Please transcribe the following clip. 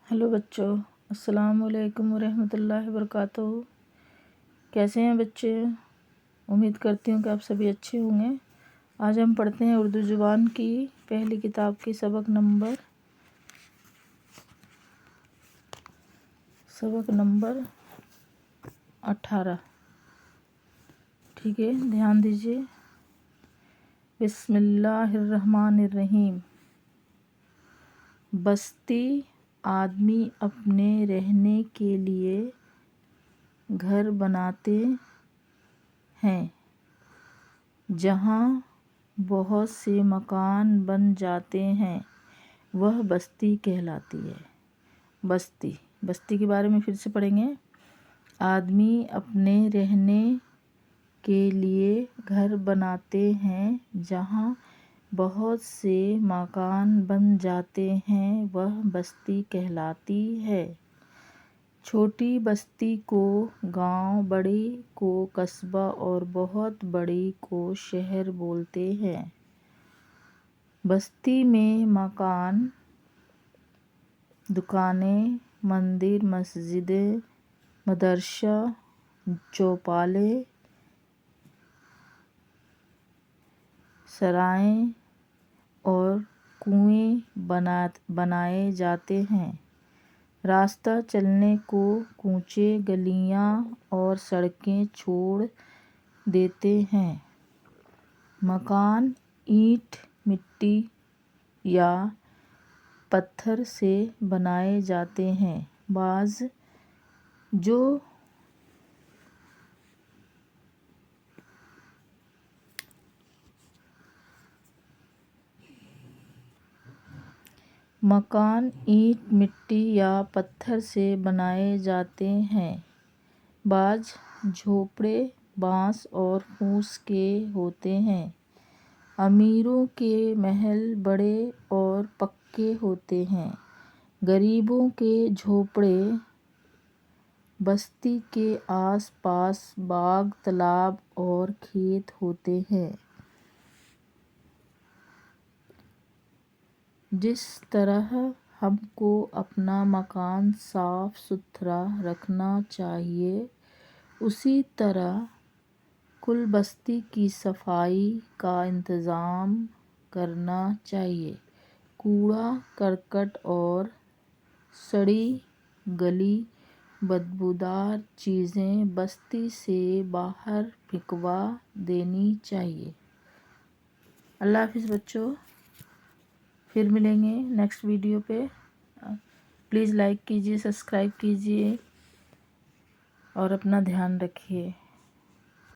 Hello बच्चों, अस्सलाम वालेकुम वरहमतुल्लाहि वबरकातुहू। कैसे हैं बच्चे? उम्मीद करती हूँ कि आप सभी अच्छे होंगे। आज हम पढ़ते हैं उर्दू ज़ुबान की पहली किताब की सबक नंबर 18। ठीक है, ध्यान दीजिए। बिस्मिल्लाहिर्रहमानिर्रहीम। बस्ती आदमी अपने रहने के लिए घर बनाते हैं। जहाँ बहुत से मकान बन जाते हैं वह बस्ती कहलाती है। बस्ती के बारे में फिर से पढ़ेंगे। आदमी अपने रहने के लिए घर बनाते हैं। जहाँ बहुत से मकान बन जाते हैं वह बस्ती कहलाती है। छोटी बस्ती को गांव, बड़ी को कस्बा और बहुत बड़ी को शहर बोलते हैं। बस्ती में मकान, दुकानें, मंदिर, मस्जिदें, मदरसा, चौपालें, सराएं और कुएं बनाए जाते हैं। रास्ता चलने को कूचे, गलियां और सड़कें छोड़ देते हैं। मकान ईंट, मिट्टी या पत्थर से बनाए जाते हैं। मकान ईंट, मिट्टी या पत्थर से बनाए जाते हैं। बाज़ झोपड़े बांस और फूस के होते हैं। अमीरों के महल बड़े और पक्के होते हैं। गरीबों के झोपड़े बस्ती के आस पास बाग, तालाब और खेत होते हैं। जिस तरह हमको अपना मकान साफ सुथरा रखना चाहिए, उसी तरह कुल बस्ती की सफाई का इंतज़ाम करना चाहिए। कूड़ा करकट और सड़ी गली बदबूदार चीज़ें बस्ती से बाहर फेंकवा देनी चाहिए। अल्लाह हाफिज़ बच्चों, फिर मिलेंगे नेक्स्ट वीडियो पे। प्लीज़ लाइक कीजिए, सब्सक्राइब कीजिए और अपना ध्यान रखिए।